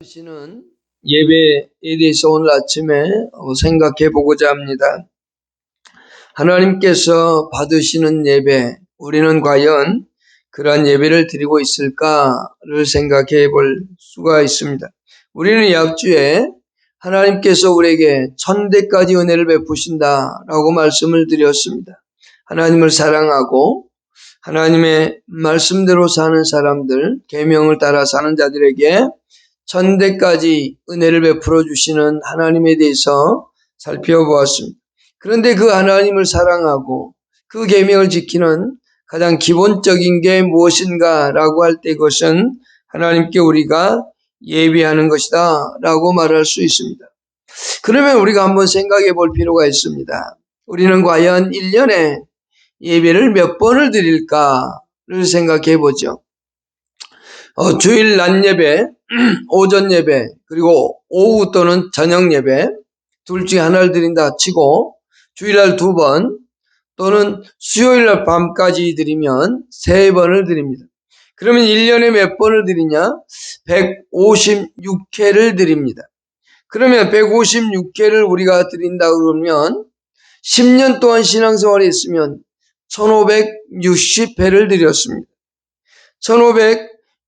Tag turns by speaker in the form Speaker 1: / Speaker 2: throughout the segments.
Speaker 1: 시는 예배에 대해서 오늘 아침에 생각해 보고자 합니다. 하나님께서 받으시는 예배, 우리는 과연 그러한 예배를 드리고 있을까를 생각해 볼 수가 있습니다. 우리는 이 앞주에 하나님께서 우리에게 천대까지 은혜를 베푸신다라고 말씀을 드렸습니다. 하나님을 사랑하고 하나님의 말씀대로 사는 사람들, 계명을 따라 사는 자들에게 천대까지 은혜를 베풀어 주시는 하나님에 대해서 살펴보았습니다. 그런데 그 하나님을 사랑하고 그 계명을 지키는 가장 기본적인 게 무엇인가라고 할 때 그것은 하나님께 우리가 예배하는 것이다 라고 말할 수 있습니다. 그러면 우리가 한번 생각해 볼 필요가 있습니다. 우리는 과연 1년에 예배를 몇 번을 드릴까를 생각해 보죠. 주일 낮 예배, 오전 예배, 그리고 오후 또는 저녁 예배 둘 중에 하나를 드린다 치고 주일날 2번 또는 수요일날 밤까지 드리면 3번을 드립니다. 그러면 1년에 몇 번을 드리냐? 156회를 드립니다. 그러면 156회를 우리가 드린다 그러면 10년 동안 신앙생활에 있으면 1560회를 드렸습니다.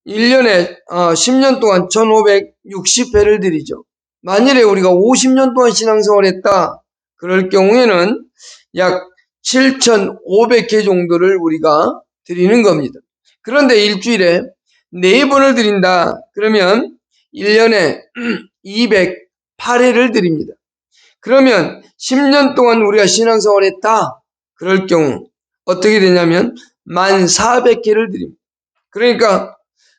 Speaker 1: 1년에 10년 동안 1560회를 드리죠. 만일에 우리가 50년 동안 신앙생활을 했다 그럴 경우에는 약 7500회 정도를 우리가 드리는 겁니다. 그런데 일주일에 4번을 드린다 그러면 1년에 208회를 드립니다. 그러면 10년 동안 우리가 신앙생활을 했다 그럴 경우 어떻게 되냐면 1400회를 드립니다. 그러니까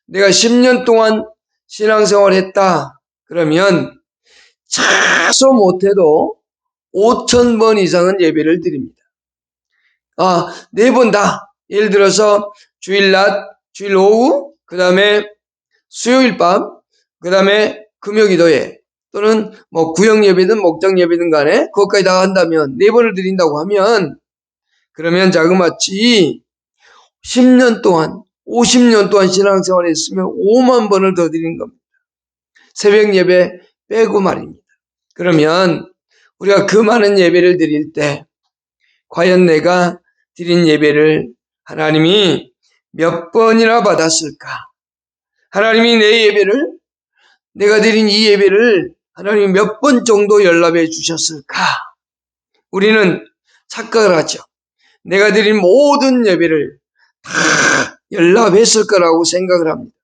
Speaker 1: 내가 10년 동안 신앙생활을 했다 그러면 차소 못해도 5000번 이상은 예배를 드립니다. 4번 다. 예를 들어서 주일 낮, 주일 오후, 그 다음에 수요일 밤, 그 다음에 금요기도회 또는 구역 예배든 목장 예배든 간에 그것까지 다 한다면 4번을 드린다고 하면 그러면 자그마치 10년 동안 50년 동안 신앙생활을 했으면 5만 번을 더 드린 겁니다. 새벽 예배 빼고 말입니다. 그러면 우리가 그 많은 예배를 드릴 때 과연 내가 드린 예배를 하나님이 몇 번이나 받았을까? 하나님이 내 예배를, 내가 드린 이 예배를 하나님이 몇 번 정도 연락해 주셨을까? 우리는 착각을 하죠. 내가 드린 모든 예배를 다 연락했을 거라고 생각을 합니다.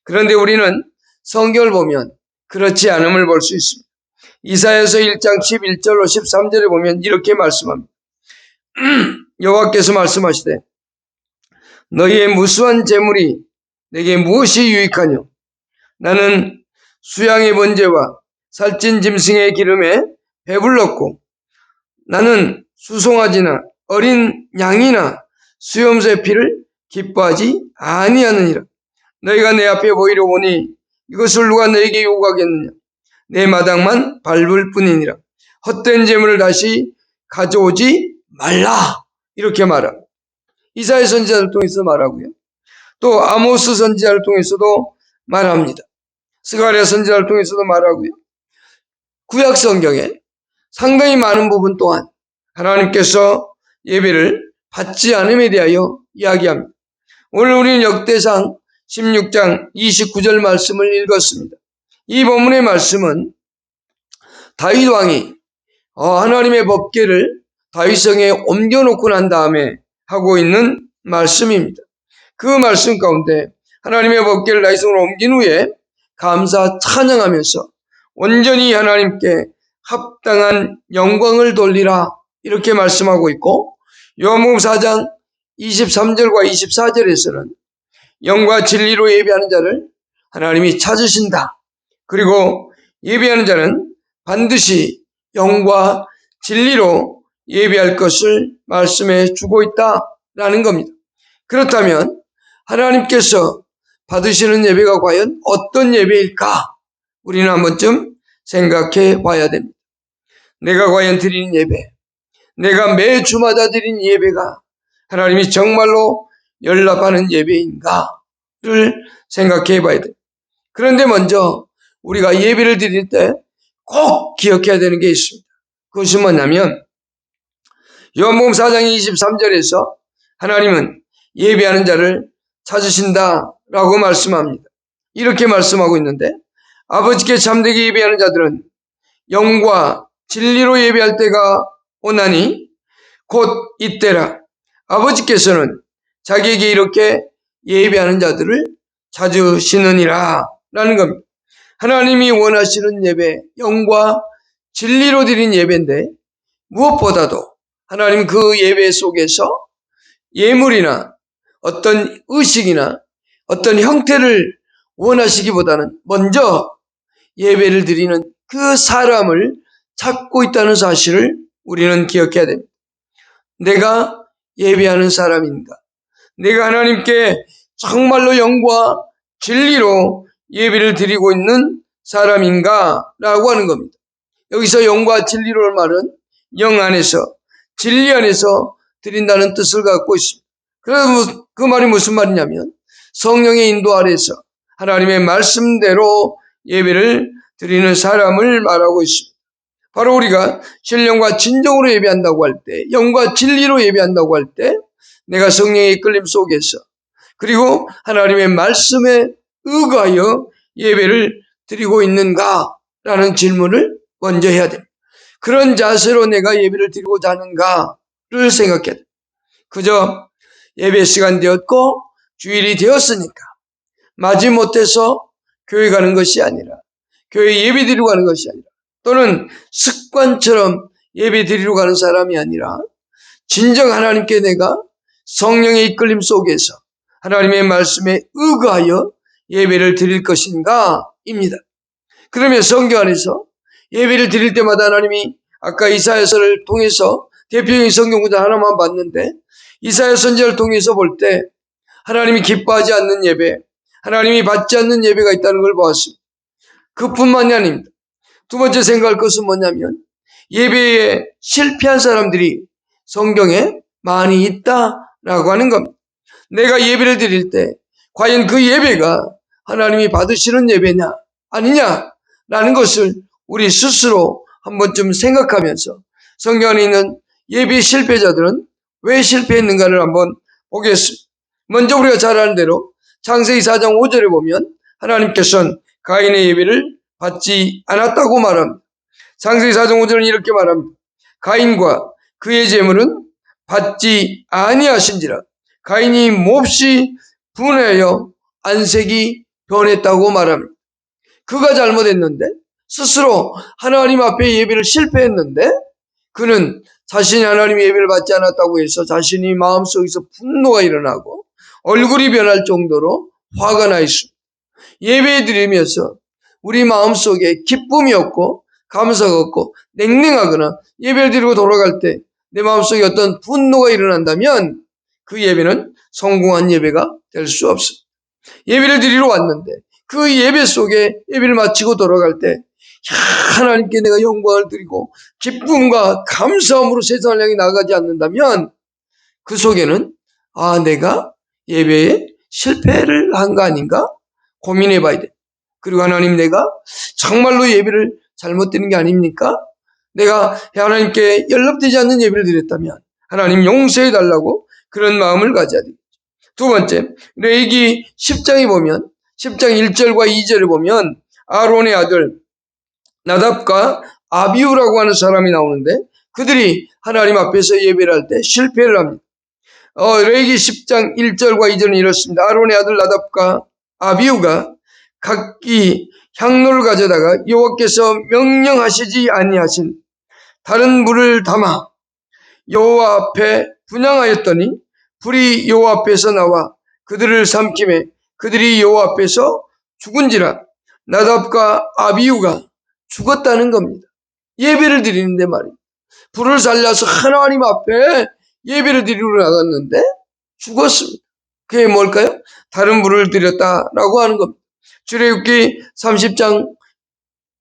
Speaker 1: 그런데 우리는 성경을 보면 그렇지 않음을 볼 수 있습니다. 이사야서 1장 11절로 13절에 보면 이렇게 말씀합니다. 여호와께서 말씀하시되 너희의 무수한 재물이 내게 무엇이 유익하뇨? 나는 수양의 번제와 살찐 짐승의 기름에 배불렀고 나는 수송아지나 어린 양이나 수염소의 피를 기뻐하지 아니하느니라. 너희가 내 앞에 보이려 오니 이것을 누가 너에게 요구하겠느냐? 내 마당만 밟을 뿐이니라. 헛된 재물을 다시 가져오지 말라. 이렇게 말합니다. 이사야 선지자를 통해서 말하고요. 또 아모스 선지자를 통해서도 말합니다. 스가랴 선지자를 통해서도 말하고요. 구약 성경에 상당히 많은 부분 또한 하나님께서 예배를 받지 않음에 대하여 이야기합니다. 오늘 우리는 역대상 16장 29절 말씀을 읽었습니다. 이 본문의 말씀은 다윗 왕이 하나님의 법궤를 다윗성에 옮겨놓고 난 다음에 하고 있는 말씀입니다. 그 말씀 가운데 하나님의 법궤를 다윗성으로 옮긴 후에 감사 찬양하면서 온전히 하나님께 합당한 영광을 돌리라 이렇게 말씀하고 있고 요한복음 4장 23절과 24절에서는 영과 진리로 예배하는 자를 하나님이 찾으신다. 그리고 예배하는 자는 반드시 영과 진리로 예배할 것을 말씀해 주고 있다라는 겁니다. 그렇다면 하나님께서 받으시는 예배가 과연 어떤 예배일까? 우리는 한 번쯤 생각해 봐야 됩니다. 내가 과연 드리는 예배, 내가 매 주마다 드리는 예배가 하나님이 정말로 연락하는 예배인가를 생각해 봐야 됩니다. 그런데 먼저 우리가 예배를 드릴 때 꼭 기억해야 되는 게 있습니다. 그것은 뭐냐면 요한복음 4장 23절에서 하나님은 예배하는 자를 찾으신다라고 말씀합니다. 이렇게 말씀하고 있는데 아버지께 참되게 예배하는 자들은 영과 진리로 예배할 때가 오나니 곧 이때라. 아버지께서는 자기에게 이렇게 예배하는 자들을 찾으시느니라 라는 겁니다. 하나님이 원하시는 예배, 영과 진리로 드린 예배인데 무엇보다도 하나님 그 예배 속에서 예물이나 어떤 의식이나 어떤 형태를 원하시기보다는 먼저 예배를 드리는 그 사람을 찾고 있다는 사실을 우리는 기억해야 됩니다. 내가 예배하는 사람인가? 내가 하나님께 정말로 영과 진리로 예배를 드리고 있는 사람인가? 라고 하는 겁니다. 여기서 영과 진리로는 말은 영 안에서 진리 안에서 드린다는 뜻을 갖고 있습니다. 그래서 그 말이 무슨 말이냐면 성령의 인도 아래서 하나님의 말씀대로 예배를 드리는 사람을 말하고 있습니다. 바로 우리가 신령과 진정으로 예배한다고 할 때, 영과 진리로 예배한다고 할 때 내가 성령의 이끌림 속에서 그리고 하나님의 말씀에 의거하여 예배를 드리고 있는가라는 질문을 먼저 해야 됩니다. 그런 자세로 내가 예배를 드리고자 하는가를 생각해야 됩니다. 그저 예배 시간 되었고 주일이 되었으니까 마지못해서 교회 가는 것이 아니라 교회 예배 드리고 가는 것이 아니라 또는 습관처럼 예배 드리러 가는 사람이 아니라 진정 하나님께 내가 성령의 이끌림 속에서 하나님의 말씀에 의거하여 예배를 드릴 것인가 입니다. 그러면 성경 안에서 예배를 드릴 때마다 하나님이 아까 이사야서를 통해서 대표적인 성경 구절 하나만 봤는데 이사야 선지자를 통해서 볼 때 하나님이 기뻐하지 않는 예배, 하나님이 받지 않는 예배가 있다는 걸 보았습니다. 그뿐만이 아닙니다. 두 번째 생각할 것은 뭐냐면 예배에 실패한 사람들이 성경에 많이 있다라고 하는 겁니다. 내가 예배를 드릴 때 과연 그 예배가 하나님이 받으시는 예배냐 아니냐라는 것을 우리 스스로 한 번쯤 생각하면서 성경 안에 있는 예배 실패자들은 왜 실패했는가를 한번 보겠습니다. 먼저 우리가 잘 아는 대로 창세기 4장 5절에 보면 하나님께서는 가인의 예배를 받지 않았다고 말합니다. 창세기 4장 5절은 이렇게 말합니다. 가인과 그의 제물은 받지 아니하신지라 가인이 몹시 분하여 안색이 변했다고 말합니다. 그가 잘못했는데 스스로 하나님 앞에 예배를 실패했는데 그는 자신이 하나님의 예배를 받지 않았다고 해서 자신이 마음속에서 분노가 일어나고 얼굴이 변할 정도로 화가 나 있습니다. 예배 드리면서 우리 마음속에 기쁨이 없고 감사가 없고 냉랭하거나 예배를 드리고 돌아갈 때 내 마음속에 어떤 분노가 일어난다면 그 예배는 성공한 예배가 될 수 없습니다. 예배를 드리러 왔는데 그 예배 속에 예배를 마치고 돌아갈 때 하나님께 내가 영광을 드리고 기쁨과 감사함으로 세상을 향해 나가지 않는다면 그 속에는 내가 예배에 실패를 한 거 아닌가 고민해 봐야 돼. 그리고 하나님 내가 정말로 예배를 잘못 드린 게 아닙니까? 내가 하나님께 연락되지 않는 예배를 드렸다면 하나님 용서해 달라고 그런 마음을 가져야 됩니다. 두 번째, 레위기 10장에 보면 10장 1절과 2절에 보면 아론의 아들 나답과 아비후라고 하는 사람이 나오는데 그들이 하나님 앞에서 예배를 할 때 실패를 합니다. 레위기 10장 1절과 2절은 이렇습니다. 아론의 아들 나답과 아비후가 각기 향로를 가져다가 여호와께서 명령하시지 아니하신 다른 물을 담아 여호와 앞에 분향하였더니 불이 여호와 앞에서 나와 그들을 삼키매 그들이 여호와 앞에서 죽은지라 나답과 아비후가 죽었다는 겁니다. 예배를 드리는데 말이에요. 불을 살려서 하나님 앞에 예배를 드리러 나갔는데 죽었습니다. 그게 뭘까요? 다른 불을 드렸다라고 하는 겁니다. 출애굽기 30장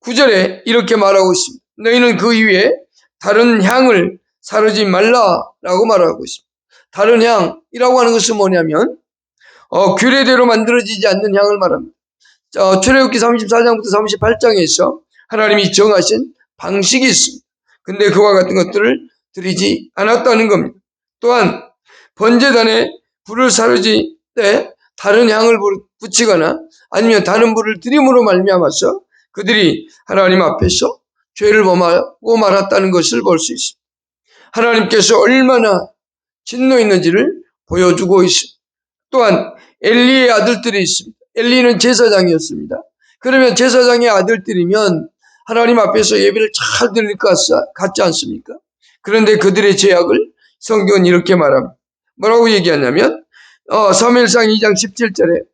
Speaker 1: 9절에 이렇게 말하고 있습니다. 너희는 그 이후에 다른 향을 사르지 말라라고 말하고 있습니다. 다른 향이라고 하는 것은 뭐냐면 규례대로 만들어지지 않는 향을 말합니다. 출애굽기 34장부터 38장에서 하나님이 정하신 방식이 있습니다. 근데 그와 같은 것들을 드리지 않았다는 겁니다. 또한 번제단에 불을 사르질 때 다른 향을 붙이거나 아니면 다른 불을 드림으로 말미암아서 그들이 하나님 앞에서 죄를 범하고 말았다는 것을 볼 수 있습니다. 하나님께서 얼마나 진노 있는지를 보여주고 있습니다. 또한 엘리의 아들들이 있습니다. 엘리는 제사장이었습니다. 그러면 제사장의 아들들이면 하나님 앞에서 예배를 잘 드릴 것 같지 않습니까? 그런데 그들의 죄악을 성경은 이렇게 말합니다. 뭐라고 얘기하냐면 사무엘상 2장 17절에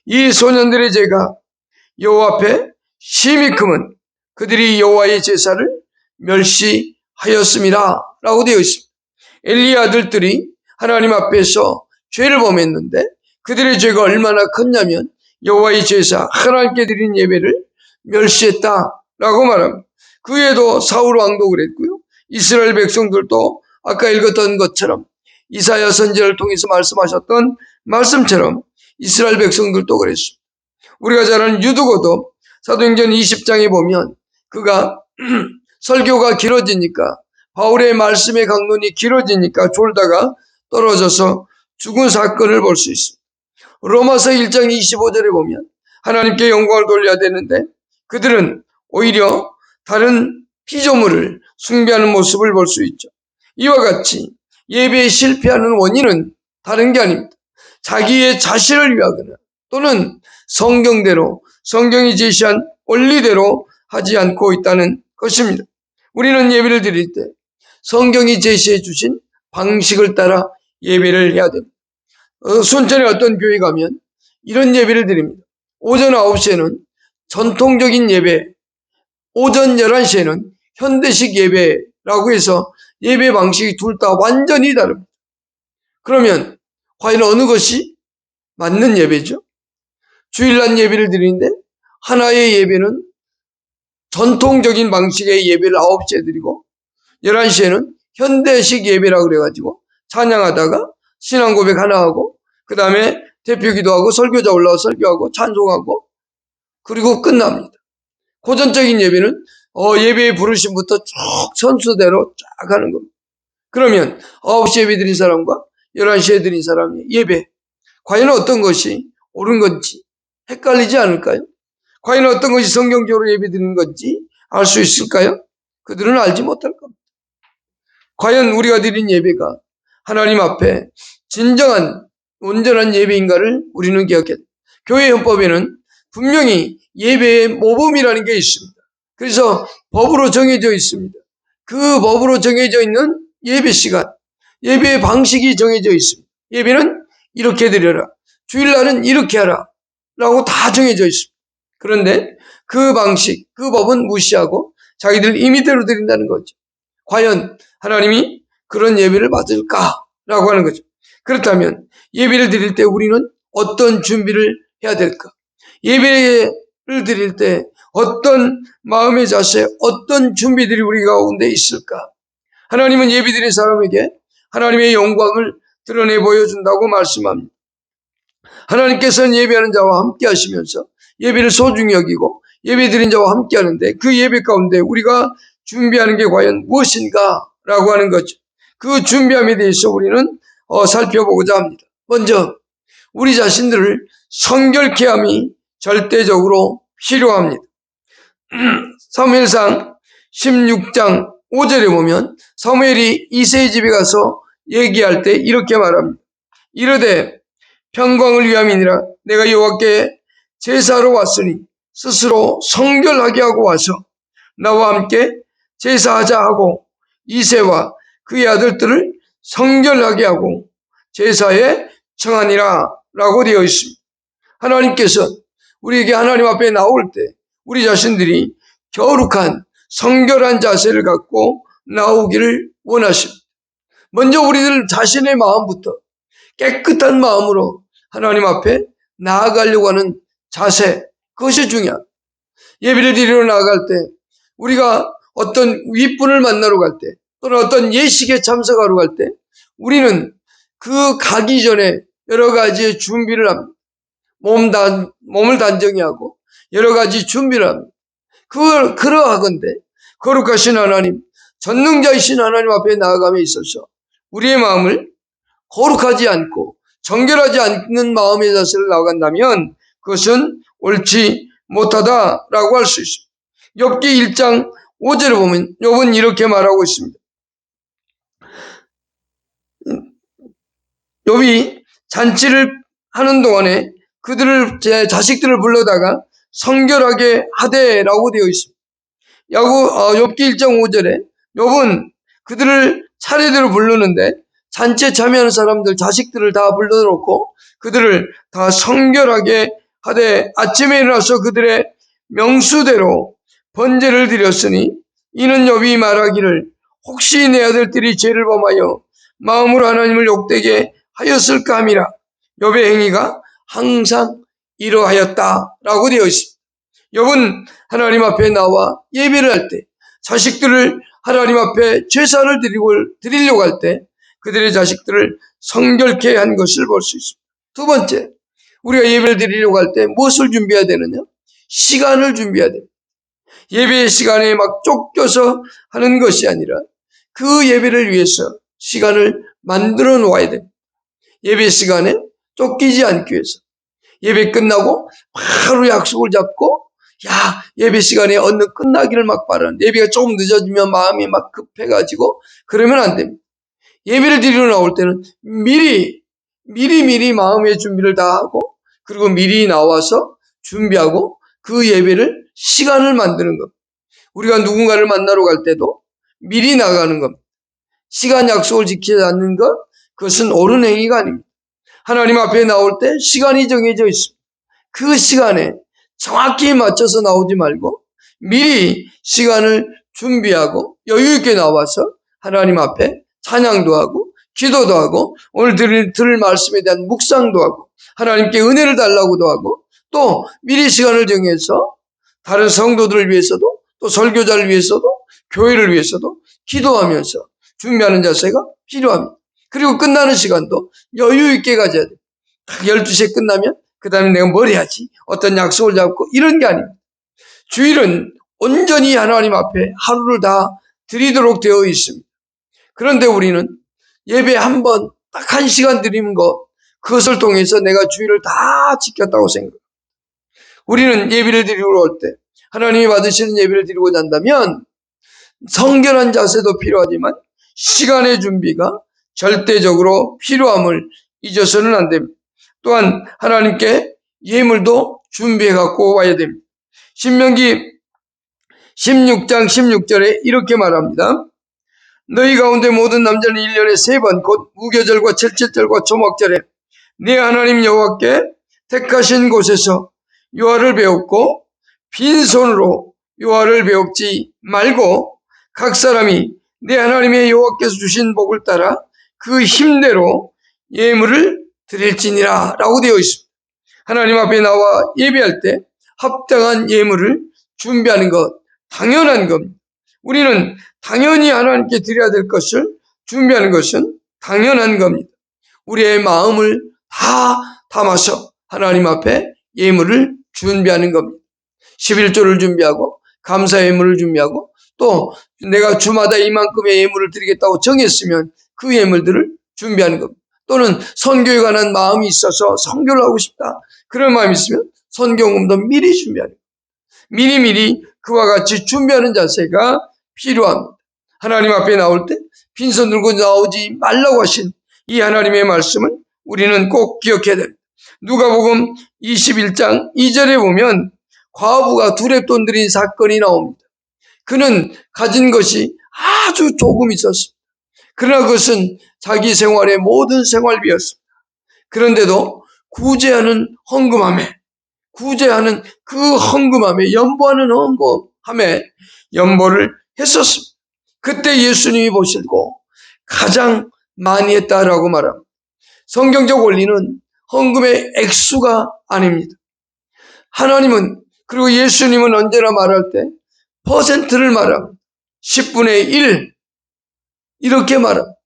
Speaker 1: 이 소년들의 죄가 여호와 앞에 심히 크면 그들이 여호와의 제사를 멸시하였음이라 라고 되어 있습니다. 엘리의 아들들이 하나님 앞에서 죄를 범했는데 그들의 죄가 얼마나 컸냐면 여호와의 제사, 하나님께 드린 예배를 멸시했다라고 말합니다. 그 외에도 사울 왕도 그랬고요. 이스라엘 백성들도 아까 읽었던 것처럼 이사야 선지자를 통해서 말씀하셨던 말씀처럼 이스라엘 백성들도 그랬습니다. 우리가 잘 아는 유두고도 사도행전 20장에 보면 그가 설교가 길어지니까 바울의 말씀의 강론이 길어지니까 졸다가 떨어져서 죽은 사건을 볼 수 있습니다. 로마서 1장 25절에 보면 하나님께 영광을 돌려야 되는데 그들은 오히려 다른 피조물을 숭배하는 모습을 볼 수 있죠. 이와 같이 예배에 실패하는 원인은 다른 게 아닙니다. 자기의 자신을 위하거나 또는 성경대로 성경이 제시한 원리대로 하지 않고 있다는 것입니다. 우리는 예배를 드릴 때 성경이 제시해 주신 방식을 따라 예배를 해야 됩니다. 순천에 어떤 교회 가면 이런 예배를 드립니다. 오전 9시에는 전통적인 예배, 오전 11시에는 현대식 예배라고 해서 예배 방식이 둘 다 완전히 다릅니다. 그러면 과연 어느 것이 맞는 예배죠? 주일날 예배를 드리는데 하나의 예배는 전통적인 방식의 예배를 9시에 드리고 11시에는 현대식 예배라고 그래가지고 찬양하다가 신앙 고백 하나 하고 그 다음에 대표기도하고 설교자 올라와 설교하고 찬송하고 그리고 끝납니다. 고전적인 예배는 예배에 부르심부터 쭉 선수대로 쫙 하는 겁니다. 그러면 9시 예배 드린 사람과 11시에 드린 사람의 예배 과연 어떤 것이 옳은 건지 헷갈리지 않을까요? 과연 어떤 것이 성경적으로 예배 드리는 건지 알 수 있을까요? 그들은 알지 못할 겁니다. 과연 우리가 드린 예배가 하나님 앞에 진정한 온전한 예배인가를 우리는 기억해야 됩니다. 교회 헌법에는 분명히 예배의 모범이라는 게 있습니다. 그래서 법으로 정해져 있습니다. 그 법으로 정해져 있는 예배 시간, 예배의 방식이 정해져 있습니다. 예배는 이렇게 드려라. 주일날은 이렇게 하라. 라고 다 정해져 있습니다. 그런데 그 방식, 그 법은 무시하고 자기들 임의대로 드린다는 거죠. 과연 하나님이 그런 예배를 받을까라고 하는 거죠. 그렇다면 예배를 드릴 때 우리는 어떤 준비를 해야 될까? 예배를 드릴 때 어떤 마음의 자세, 어떤 준비들이 우리 가운데 있을까? 하나님은 예배 드릴 사람에게 하나님의 영광을 드러내 보여준다고 말씀합니다. 하나님께서는 예배하는 자와 함께 하시면서 예배를 소중히 여기고 예배 드린 자와 함께 하는데 그 예배 가운데 우리가 준비하는 게 과연 무엇인가 라고 하는 거죠. 그 준비함에 대해서 우리는 살펴보고자 합니다. 먼저 우리 자신들을 성결케 함이 절대적으로 필요합니다. 사무엘상 16장 5절에 보면 사무엘이 이새의 집에 가서 얘기할 때 이렇게 말합니다. 이르되 평광을 위함이니라 내가 여호와께 제사로 왔으니 스스로 성결하게 하고 와서 나와 함께 제사하자 하고 이새와 그의 아들들을 성결하게 하고 제사에 청하니라 라고 되어 있습니다. 하나님께서 우리에게 하나님 앞에 나올 때 우리 자신들이 거룩한 성결한 자세를 갖고 나오기를 원하십니다. 먼저 우리들 자신의 마음부터 깨끗한 마음으로 하나님 앞에 나아가려고 하는 자세, 그것이 중요합니다. 예배를 드리러 나아갈 때 우리가 어떤 윗분을 만나러 갈 때 또는 어떤 예식에 참석하러 갈 때 우리는 그 가기 전에 여러 가지의 준비를 합니다. 몸을 단정히 하고 여러 가지 준비를 합니다. 그걸 그러하건대 거룩하신 하나님, 전능자이신 하나님 앞에 나아감에 있어서 우리의 마음을 거룩하지 않고 정결하지 않는 마음의 자세를 나아간다면 그것은 옳지 못하다라고 할 수 있습니다. 욥기 1장 5절에 보면 욥은 이렇게 말하고 있습니다. 욥이 잔치를 하는 동안에 그들을 제 자식들을 불러다가 성결하게 하되라고 되어 있습니다. 욥기 1장 5절에 욥은 그들을 차례대로 부르는데 잔치에 참여하는 사람들 자식들을 다 불러놓고 그들을 다 성결하게 하되 아침에 일어나서 그들의 명수대로 번제를 드렸으니 이는 욥이 말하기를 혹시 내 아들들이 죄를 범하여 마음으로 하나님을 욕되게 하였을까 함이라. 욥의 행위가 항상 이러하였다라고 되어 있습니다. 욥은 하나님 앞에 나와 예배를 할 때 자식들을 하나님 앞에 제사를 드리려고 할 때 그들의 자식들을 성결케 한 것을 볼 수 있습니다. 두 번째, 우리가 예배를 드리려고 할 때 무엇을 준비해야 되느냐? 시간을 준비해야 됩니다. 예배의 시간에 막 쫓겨서 하는 것이 아니라 그 예배를 위해서 시간을 만들어 놓아야 됩니다. 예배 시간에 쫓기지 않기 위해서 예배 끝나고 바로 약속을 잡고 예배 시간에 얼른 끝나기를 막 바라는, 예배가 조금 늦어지면 마음이 막 급해가지고 그러면 안 됩니다. 예배를 드리러 나올 때는 미리 마음의 준비를 다 하고 그리고 미리 나와서 준비하고 그 예배를 시간을 만드는 겁니다. 우리가 누군가를 만나러 갈 때도 미리 나가는 겁니다. 시간 약속을 지키지 않는 것, 그것은 옳은 행위가 아닙니다. 하나님 앞에 나올 때 시간이 정해져 있습니다. 그 시간에 정확히 맞춰서 나오지 말고 미리 시간을 준비하고 여유 있게 나와서 하나님 앞에 찬양도 하고 기도도 하고 오늘 들을 말씀에 대한 묵상도 하고 하나님께 은혜를 달라고도 하고 또 미리 시간을 정해서 다른 성도들을 위해서도 또 설교자를 위해서도 교회를 위해서도 기도하면서 준비하는 자세가 필요합니다. 그리고 끝나는 시간도 여유 있게 가져야 돼요. 12시에 끝나면 그 다음에 내가 뭘 해야지, 어떤 약속을 잡고 이런 게 아닙니다. 주일은 온전히 하나님 앞에 하루를 다 드리도록 되어 있습니다. 그런데 우리는 예배 한 번 딱 1시간 드리는 것, 그것을 통해서 내가 주일을 다 지켰다고 생각합니다. 우리는 예배를 드리러 올 때 하나님이 받으시는 예배를 드리고자 한다면 성결한 자세도 필요하지만 시간의 준비가 절대적으로 필요함을 잊어서는 안 됩니다. 또한 하나님께 예물도 준비해 갖고 와야 됩니다. 신명기 16장 16절에 이렇게 말합니다. 너희 가운데 모든 남자는 1년에 3번 곧 무교절과 칠칠절과 초막절에 네 하나님 여호와께 택하신 곳에서 유아를 배웠고 빈손으로 유아를 배웁지 말고 각 사람이 내 하나님의 여호와께서 주신 복을 따라 그 힘대로 예물을 드릴지니라 라고 되어 있습니다. 하나님 앞에 나와 예배할 때 합당한 예물을 준비하는 것, 당연한 겁니다. 우리는 당연히 하나님께 드려야 될 것을 준비하는 것은 당연한 겁니다. 우리의 마음을 다 담아서 하나님 앞에 예물을 준비하는 겁니다. 11조를 준비하고 감사 예물을 준비하고 또 내가 주마다 이만큼의 예물을 드리겠다고 정했으면 그 예물들을 준비하는 겁니다. 또는 선교에 관한 마음이 있어서 선교를 하고 싶다, 그런 마음이 있으면 선교금도 미리 준비하는 겁니다. 미리미리 그와 같이 준비하는 자세가 필요합니다. 하나님 앞에 나올 때 빈손 들고 나오지 말라고 하신 이 하나님의 말씀을 우리는 꼭 기억해야 됩니다. 누가복음 21장 2절에 보면 과부가 두렙돈 드린 사건이 나옵니다. 그는 가진 것이 아주 조금 있었습니다. 그러나 그것은 자기 생활의 모든 생활비였습니다. 그런데도 구제하는 그 헌금함에 연보하는 헌금함에 연보를 했었습니다. 그때 예수님이 보시고 가장 많이 했다라고 말합니다. 성경적 원리는 헌금의 액수가 아닙니다. 하나님은, 그리고 예수님은 언제나 말할 때 퍼센트를 말합니다. 10분의 1 이렇게 말합니다.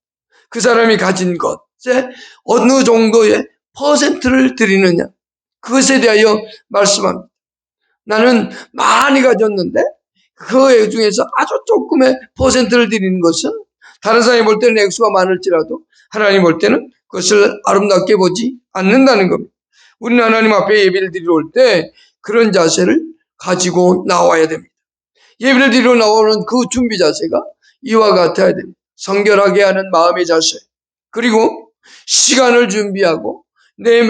Speaker 1: 그 사람이 가진 것에 어느 정도의 퍼센트를 드리느냐, 그것에 대하여 말씀합니다. 나는 많이 가졌는데 그 중에서 아주 조금의 퍼센트를 드리는 것은 다른 사람이 볼 때는 액수가 많을지라도 하나님 볼 때는 그것을 아름답게 보지 않는다는 겁니다. 우리는 하나님 앞에 예배를 드리러 올 때 그런 자세를 가지고 나와야 됩니다. 예배를 드리러 나오는 그 준비 자세가 이와 같아야 됩니다. 성결하게 하는 마음의 자세, 그리고 시간을 준비하고 내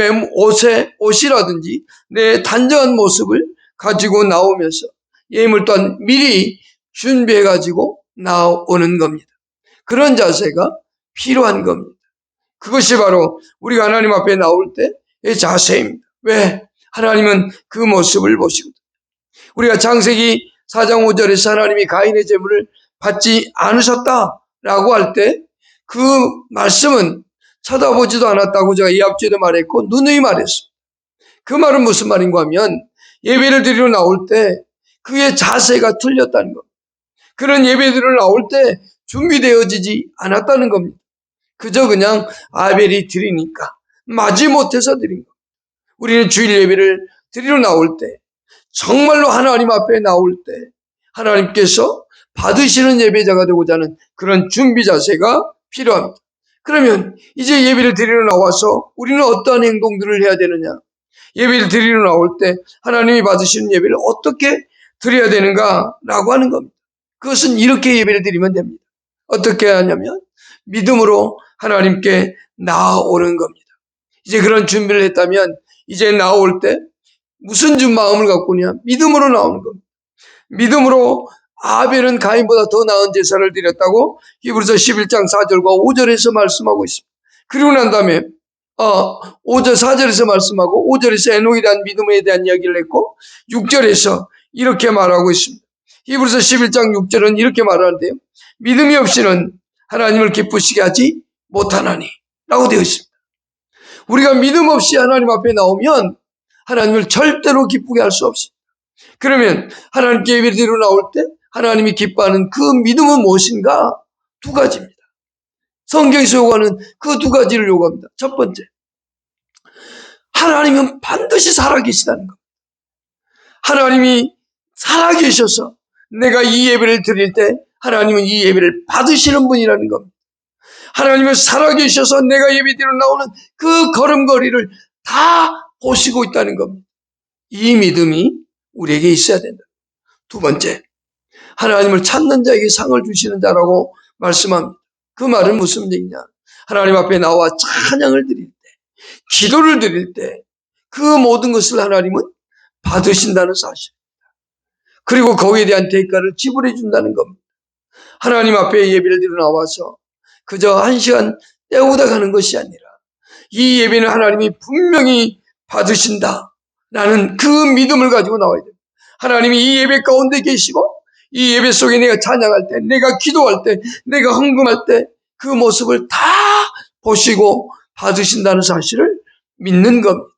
Speaker 1: 옷이라든지 내 단정한 모습을 가지고 나오면서 예물 또한 미리 준비해 가지고 나오는 겁니다. 그런 자세가 필요한 겁니다. 그것이 바로 우리가 하나님 앞에 나올 때의 자세입니다. 왜? 하나님은 그 모습을 보시거든요. 우리가 창세기 4장 5절에서 하나님이 가인의 제물을 받지 않으셨다라고 할 때 그 말씀은 쳐다보지도 않았다고 제가 이 앞전에 말했고 누누이 말했습니다. 그 말은 무슨 말인가 하면 예배를 드리러 나올 때 그의 자세가 틀렸다는 겁니다. 그런 예배들을 나올 때 준비되어지지 않았다는 겁니다. 그저 그냥 아벨이 드리니까 마지못해서 드린 겁니다. 우리는 주일 예배를 드리러 나올 때 정말로 하나님 앞에 나올 때 하나님께서 받으시는 예배자가 되고자 하는 그런 준비 자세가 필요합니다. 그러면 이제 예배를 드리러 나와서 우리는 어떠한 행동들을 해야 되느냐? 예배를 드리러 나올 때 하나님이 받으시는 예배를 어떻게 드려야 되는가라고 하는 겁니다. 그것은 이렇게 예배를 드리면 됩니다. 어떻게 하냐면 믿음으로 하나님께 나아오는 겁니다. 이제 그런 준비를 했다면 이제 나올 때 무슨 마음을 갖고냐? 믿음으로 나오는 겁니다. 믿음으로 아벨은 가인보다 더 나은 제사를 드렸다고 히브리서 11장 4절과 5절에서 말씀하고 있습니다. 그리고 난 다음에 5절 4절에서 말씀하고 5절에서 에녹에 대한 믿음에 대한 이야기를 했고 6절에서 이렇게 말하고 있습니다. 히브리서 11장 6절은 이렇게 말하는데요. 믿음이 없이는 하나님을 기쁘시게 하지 못하나니 라고 되어 있습니다. 우리가 믿음 없이 하나님 앞에 나오면 하나님을 절대로 기쁘게 할 수 없습니다. 그러면 하나님께 예배를 드리러 나올 때 하나님이 기뻐하는 그 믿음은 무엇인가? 두 가지입니다. 성경에서 요구하는 그 두 가지를 요구합니다. 첫 번째, 하나님은 반드시 살아계시다는 것. 하나님이 살아계셔서 내가 이 예배를 드릴 때 하나님은 이 예배를 받으시는 분이라는 겁니다. 하나님은 살아계셔서 내가 예배드리러 나오는 그 걸음걸이를 다 보시고 있다는 겁니다. 이 믿음이 우리에게 있어야 된다. 두 번째, 하나님을 찾는 자에게 상을 주시는 자라고 말씀합니다. 그 말은 무슨 얘기냐? 하나님 앞에 나와 찬양을 드릴 때, 기도를 드릴 때 그 모든 것을 하나님은 받으신다는 사실입니다. 그리고 거기에 대한 대가를 지불해 준다는 겁니다. 하나님 앞에 예배를 드리러 나와서 그저 한 시간 때우다 가는 것이 아니라 이 예배는 하나님이 분명히 받으신다라는 그 믿음을 가지고 나와야 됩니다. 하나님이 이 예배 가운데 계시고 이 예배 속에 내가 찬양할 때, 내가 기도할 때, 내가 헌금할 때 그 모습을 다 보시고 받으신다는 사실을 믿는 겁니다.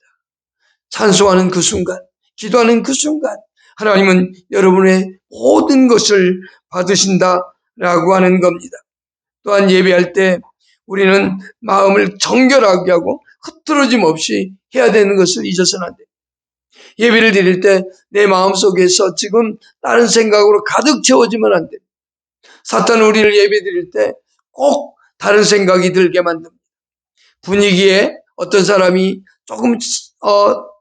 Speaker 1: 찬송하는 그 순간, 기도하는 그 순간 하나님은 여러분의 모든 것을 받으신다라고 하는 겁니다. 또한 예배할 때 우리는 마음을 정결하게 하고 흐트러짐 없이 해야 되는 것을 잊어서는 안 돼요. 예배를 드릴 때 내 마음속에서 지금 다른 생각으로 가득 채워지면 안 돼요. 사탄은 우리를 예배 드릴 때 꼭 다른 생각이 들게 만듭니다. 분위기에 어떤 사람이 조금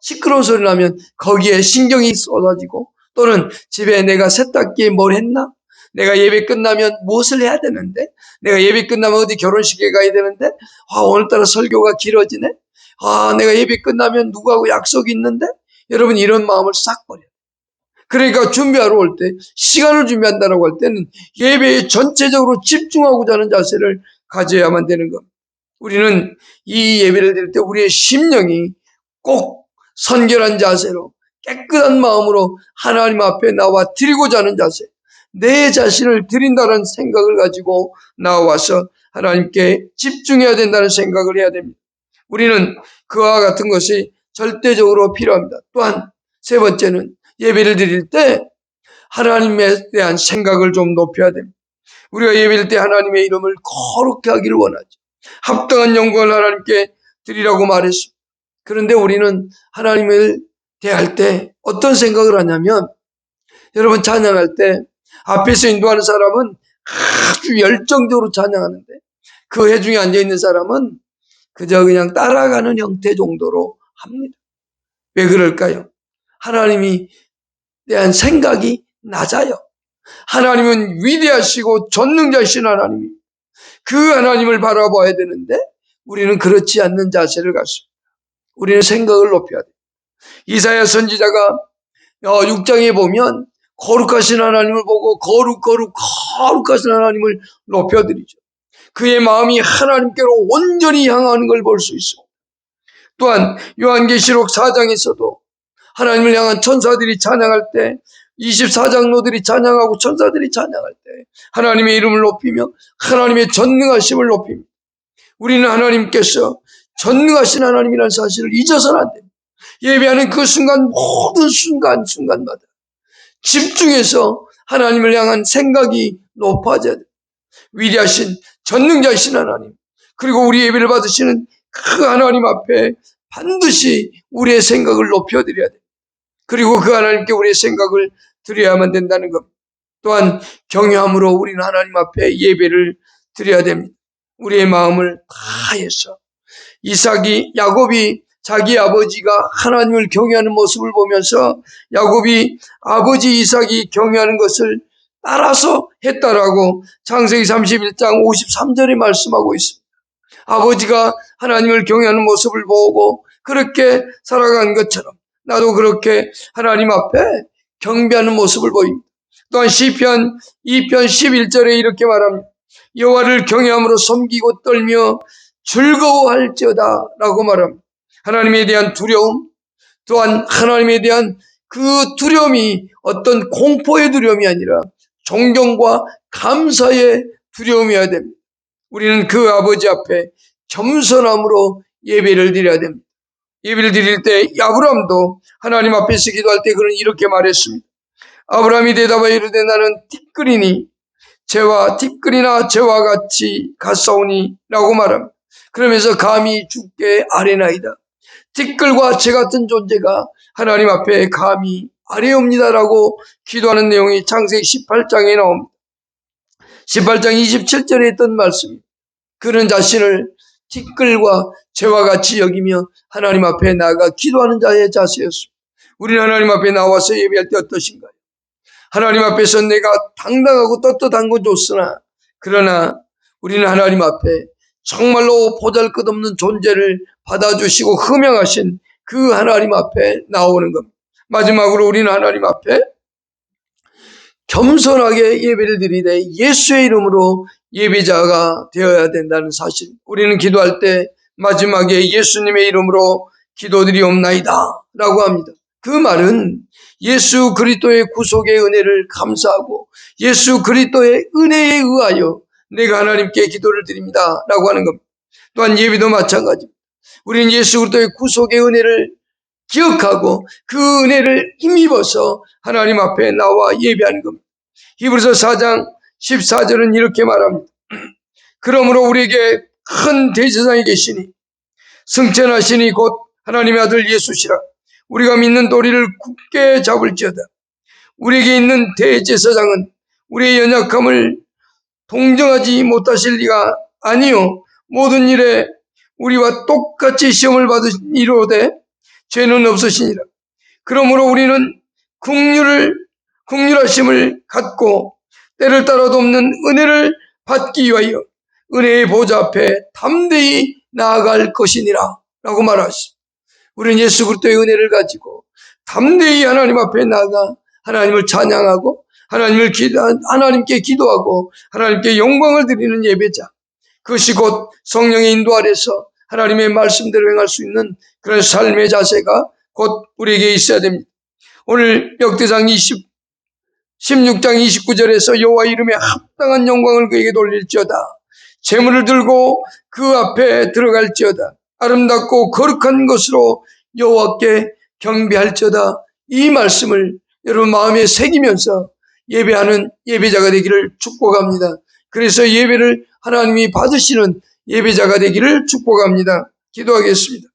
Speaker 1: 시끄러운 소리 나면 거기에 신경이 쏟아지고, 또는 집에 내가 세탁기에 뭘 했나? 내가 예배 끝나면 무엇을 해야 되는데? 내가 예배 끝나면 어디 결혼식에 가야 되는데? 오늘따라 설교가 길어지네? 내가 예배 끝나면 누구하고 약속이 있는데? 여러분, 이런 마음을 싹 버려요. 그러니까 준비하러 올 때, 시간을 준비한다고 할 때는 예배에 전체적으로 집중하고자 하는 자세를 가져야만 되는 겁니다. 우리는 이 예배를 드릴 때 우리의 심령이 꼭 선결한 자세로 깨끗한 마음으로 하나님 앞에 나와 드리고자 하는 자세, 내 자신을 드린다는 생각을 가지고 나와서 하나님께 집중해야 된다는 생각을 해야 됩니다. 우리는 그와 같은 것이 절대적으로 필요합니다. 또한 세 번째는 예배를 드릴 때 하나님에 대한 생각을 좀 높여야 됩니다. 우리가 예배할 때 하나님의 이름을 거룩히 하기를 원하죠. 합당한 영광을 하나님께 드리라고 말했습니다. 그런데 우리는 하나님을 대할 때 어떤 생각을 하냐면, 여러분 찬양할 때 앞에서 인도하는 사람은 아주 열정적으로 찬양하는데 그 회중에 앉아있는 사람은 그저 그냥 따라가는 형태 정도로 합니다. 왜 그럴까요? 하나님이 대한 생각이 낮아요. 하나님은 위대하시고 전능자이신 하나님이, 그 하나님을 바라봐야 되는데 우리는 그렇지 않는 자세를 갖습니다. 우리는 생각을 높여야 돼요. 이사야 선지자가 6장에 보면 거룩하신 하나님을 보고 거룩하신 하나님을 높여드리죠. 그의 마음이 하나님께로 온전히 향하는 걸 볼 수 있습니다. 또한 요한계시록 4장에서도 하나님을 향한 천사들이 찬양할 때, 24장로들이 찬양하고 천사들이 찬양할 때 하나님의 이름을 높이며 하나님의 전능하심을 높입니다. 우리는 하나님께서 전능하신 하나님이라는 사실을 잊어서는 안 됩니다. 예배하는 그 순간, 모든 순간마다 집중해서 하나님을 향한 생각이 높아져야 돼요. 위대하신 전능자이신 하나님, 그리고 우리 예배를 받으시는 그 하나님 앞에 반드시 우리의 생각을 높여드려야 돼요. 그리고 그 하나님께 우리의 생각을 드려야만 된다는 것. 또한 경외함으로 우리는 하나님 앞에 예배를 드려야 됩니다. 우리의 마음을 다해서. 야곱이 자기 아버지가 하나님을 경외하는 모습을 보면서 야곱이 아버지 이삭이 경외하는 것을 따라서 했다라고 창세기 31장 53절에 말씀하고 있습니다. 아버지가 하나님을 경외하는 모습을 보고 그렇게 살아간 것처럼 나도 그렇게 하나님 앞에 경배하는 모습을 보입니다. 또한 시편 2편 11절에 이렇게 말합니다. 여호와를 경외함으로 섬기고 떨며 즐거워할지어다 라고 말합니다. 하나님에 대한 두려움, 또한 하나님에 대한 그 두려움이 어떤 공포의 두려움이 아니라 존경과 감사의 두려움이어야 됩니다. 우리는 그 아버지 앞에 겸손함으로 예배를 드려야 됩니다. 예배를 드릴 때 아브라함도 하나님 앞에서 기도할 때 그는 이렇게 말했습니다. 아브라함이 대답하여 이르되 나는 티끌이나 재와 같이 같사오니 라고 말합니다. 그러면서 감히 주께 아뢰나이다. 티끌과 재 같은 존재가 하나님 앞에 감히 아뢰옵니다라고 기도하는 내용이 창세기 18장에 나옵니다. 18장 27절에 했던 말씀입니다. 그는 자신을 티끌과 재와 같이 여기며 하나님 앞에 나아가 기도하는 자의 자세였습니다. 우리는 하나님 앞에 나와서 예배할 때 어떠신가요? 하나님 앞에서 내가 당당하고 떳떳한 건 좋으나 그러나 우리는 하나님 앞에 정말로 보잘것없는 존재를 받아주시고 흠양하신 그 하나님 앞에 나오는 겁니다. 마지막으로 우리는 하나님 앞에 겸손하게 예배를 드리되 예수의 이름으로 예배자가 되어야 된다는 사실. 우리는 기도할 때 마지막에 예수님의 이름으로 기도드리옵나이다 라고 합니다. 그 말은 예수 그리스도의 구속의 은혜를 감사하고 예수 그리스도의 은혜에 의하여 내가 하나님께 기도를 드립니다 라고 하는 겁니다. 또한 예배도 마찬가지입니다. 우리는 예수 그리스도의 구속의 은혜를 기억하고 그 은혜를 힘입어서 하나님 앞에 나와 예배하는 겁니다. 히브리서 4장 14절은 이렇게 말합니다. 그러므로 우리에게 큰 대제사장이 계시니 승천하시니 곧 하나님의 아들 예수시라. 우리가 믿는 도리를 굳게 잡을지어다. 우리에게 있는 대제사장은 우리의 연약함을 동정하지 못하실 리가 아니요 모든 일에 우리와 똑같이 시험을 받으시니로되 죄는 없으시니라. 그러므로 우리는 긍휼하심을 갖고 때를 따라도 없는 은혜를 받기 위하여 은혜의 보좌 앞에 담대히 나아갈 것이니라 라고 말하십니다. 우리는 예수 그리스도의 은혜를 가지고 담대히 하나님 앞에 나아가 하나님을 찬양하고 하나님께 기도하고 하나님께 영광을 드리는 예배자, 그것이 곧 성령의 인도 아래서 하나님의 말씀대로 행할 수 있는 그런 삶의 자세가 곧 우리에게 있어야 됩니다. 오늘 역대상 16장 29절에서 여호와 이름에 합당한 영광을 그에게 돌릴지어다. 재물을 들고 그 앞에 들어갈지어다. 아름답고 거룩한 것으로 여호와께 경배할지어다. 이 말씀을 여러분 마음에 새기면서 예배하는 예배자가 되기를 축복합니다. 그래서 예배를 하나님이 받으시는 예배자가 되기를 축복합니다. 기도하겠습니다.